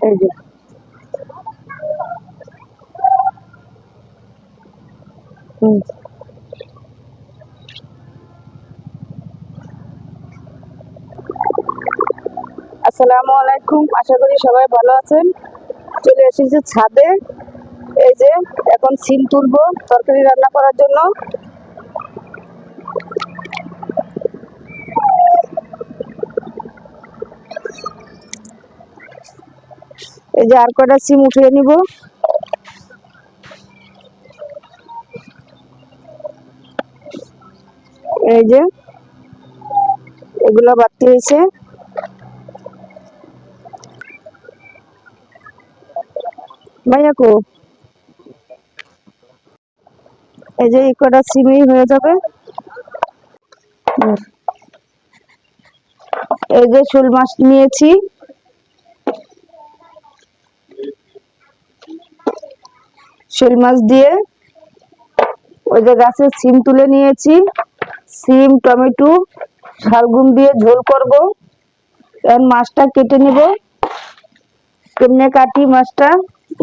এই যে আসসালামু আলাইকুম, আশা করি সবাই ভালো আছেন। চলে এসেছি ছাদে। এই যে এখন সিম তুলবো তরকারি রান্না করার জন্য। এই যে আর কটা সিম উঠিয়ে নিব। এই যে এগুলো বাড়তি হয়েছে। ভাইয়া কো, এই যে এই কটা সিমই হয়ে যাবে। এই যে শোল মাছ নিয়েছি, শোল মাছ দিয়ে ওই যে গাছের সিম তুলে নিয়েছি। সিম, টমেটো, শালগম দিয়ে ঝোল করব। এখন মাছটা কেটে নিব। কেমনে কাটি মাছটা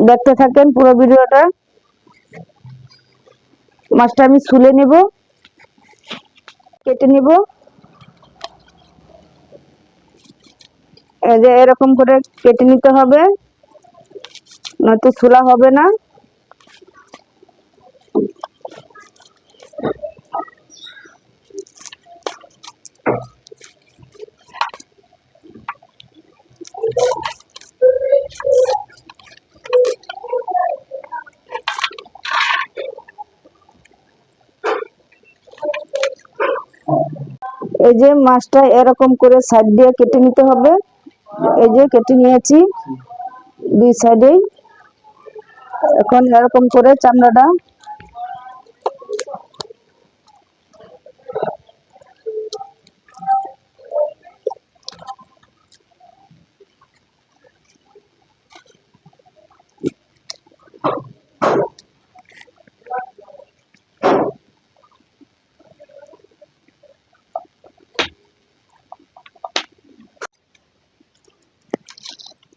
দেখতে থাকেন পুরো ভিডিওটা। মাছটা আমি ছুলে নেব, কেটে নিব। এই যে এরকম করে কেটে নিতে হবে, নয়তো ছুলা হবে না। এই যে মাছটা এরকম করে সাইড দিয়ে কেটে নিতে হবে। এই যে কেটে নিয়েছি দুই সাইডেই। এখন এরকম করে চামড়াটা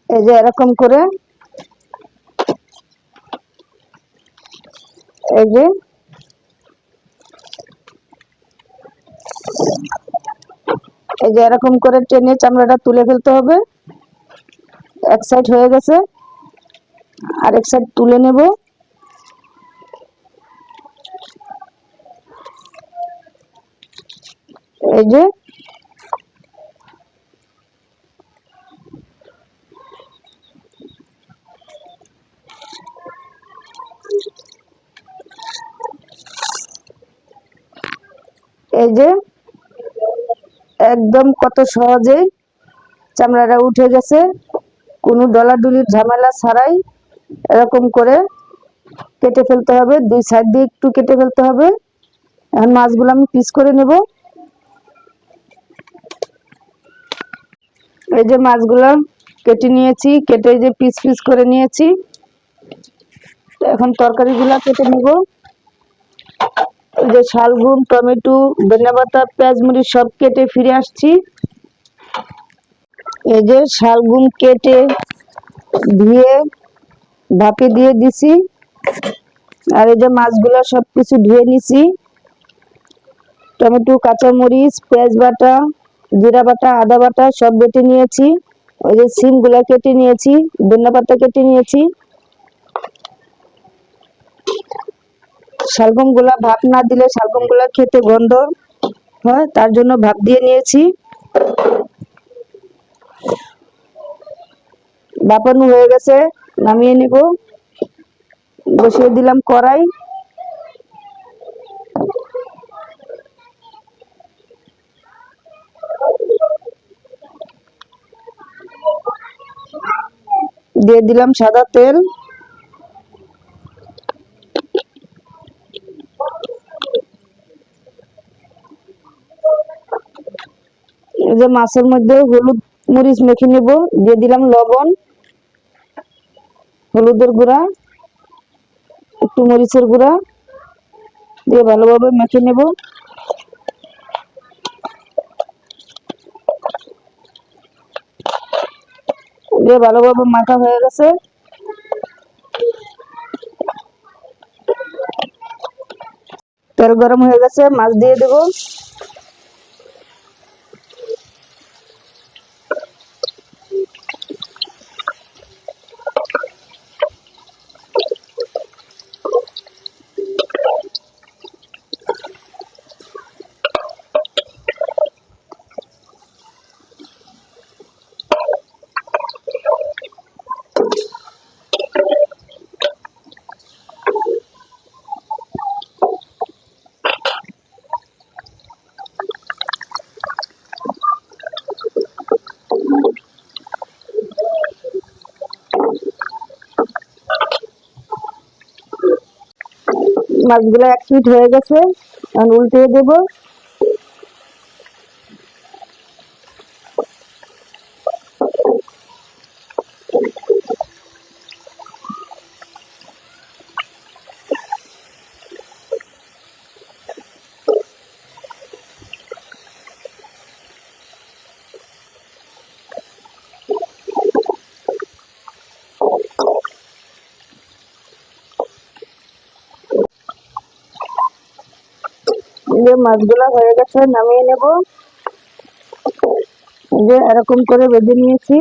এই যে এরকম করে এই যে এই যে এরকম করে টেনে চামড়াটা তুলে ফেলতে হবে। এক সাইড হয়ে গেছে, আরেক সাইড তুলে নেব। এই যে এই যে একদম কত সহজে চামড়াটা উঠে গেছে, কোনো ডলাডুলির ঝামেলা ছাড়াই। এরকম করে কেটে ফেলতে হবে, দুই সাইড দিয়ে একটু কেটে ফেলতে হবে। এখন মাছগুলো আমি পিস করে নেব। এই যে মাছগুলো কেটে নিয়েছি, কেটে যে পিস পিস করে নিয়েছি। এখন তরকারিগুলো কেটে নেব। এই যে শালগম, টমেটো, ধনেপাতা, পেঁয়াজ, মরিচ সব কেটে ফিরে আসছি। এই যে শালগম কেটে ধুয়ে ভাপে দিয়ে দিছি। আর এই যে মাছগুলো সবকিছু ধুয়ে নিছি। টমেটো, কাঁচামরিচ, পেঁয়াজ বাটা, জিরা বাটা, আদা বাটা সব বেটে নিয়েছি। ওই যে সিম গুলা কেটে নিয়েছি, ধনেপাতা কেটে নিয়েছি। শালগম গুলা ভাপ না দিলে শালগম গুলা খেতে গন্ধ হয়, তার জন্য ভাপ দিয়ে নিয়েছি। ভাপানো হয়ে গেছে, নামিয়ে নিব। বসিয়ে দিলাম কড়াই। দিয়ে দিলাম সাদা তেল। এই যে মাছের মধ্যে হলুদ মরিচ মেখে নেব। দিয়ে দিলাম লবণ, হলুদের গুঁড়া, একটু মরিচের গুঁড়া দিয়ে ভালোভাবে মেখে নেব। দিয়ে ভালোভাবে মাখা হয়ে গেছে। তেল গরম হয়ে গেছে, মাছ দিয়ে দেব। মাছগুলো এক পিঠ হয়ে গেছে, এখন উল্টে দেব। যে মাছগুলো হয়ে গেছে, নামিয়ে নেব। যে এরকম করে বেঁধে নিয়েছি।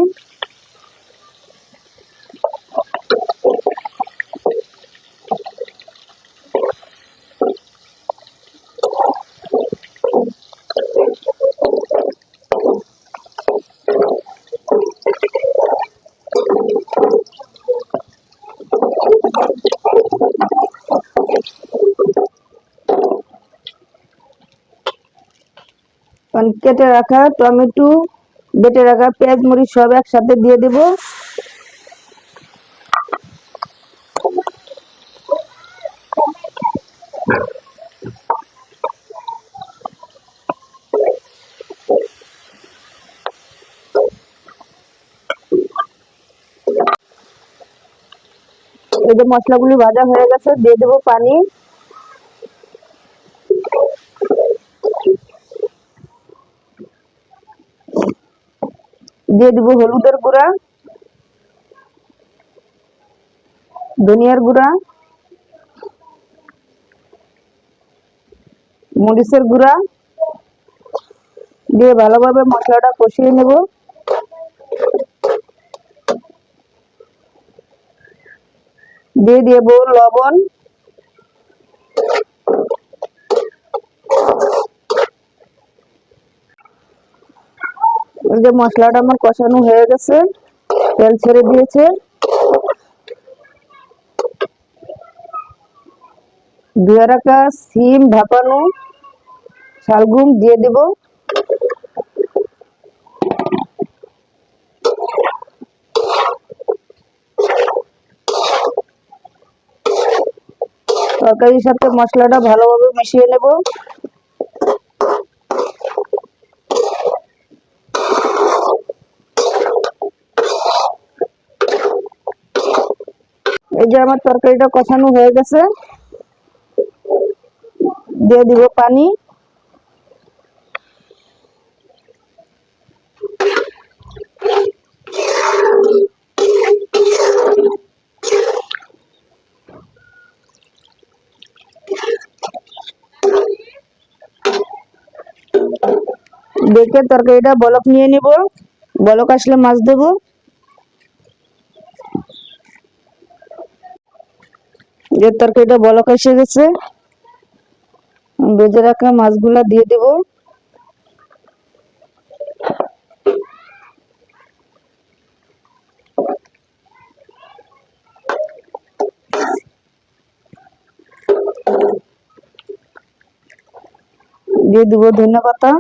কেটে রাখা টমেটো, বেটে রাখা পেঁয়াজ মরিচ সব একসাথে দিয়ে দেব। এই যে মশলাগুলি ভাজা হয়ে গেছে, দিয়ে দেব পানি। দিয়ে দিব হলুদের গুঁড়া, ধনিয়ার গুঁড়া, মরিচের গুঁড়া দিয়ে ভালোভাবে মশলাটা কষিয়ে নেব। দিয়ে দেব লবণ। এই যে মশলাটা আমার কষানো হয়ে গেছে, তেল ছেড়ে দিয়েছে। ধুয়ে রাখা সিম, ভাপানো শালগম দিয়ে দেব। তরকারির সাথে মশলাটা ভালোভাবে মিশিয়ে নেব। এই যে আমার তরকারিটা কষানো হয়ে গেছে, দিয়ে দিব পানি। দেখে তরকারিটা বলক নিয়ে নিব, বলক আসলে মাছ দেব। যে তরকারিটা বলক এসে গেছে, ভেজে রাখা মাছগুলা দিয়ে দেব। দিয়ে দিব ধনে পাতা।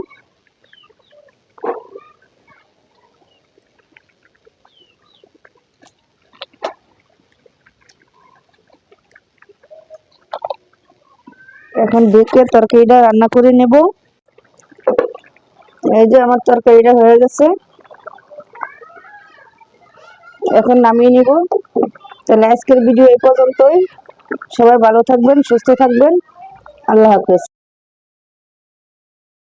এখন দেখে তরকারিটা রান্না করে নেব। এই যে আমার তরকারিটা হয়ে গেছে, এখন নামিয়ে নিব। তাহলে আজকের ভিডিও এই পর্যন্তই। সবাই ভালো থাকবেন, সুস্থ থাকবেন। আল্লাহ হাফেজ।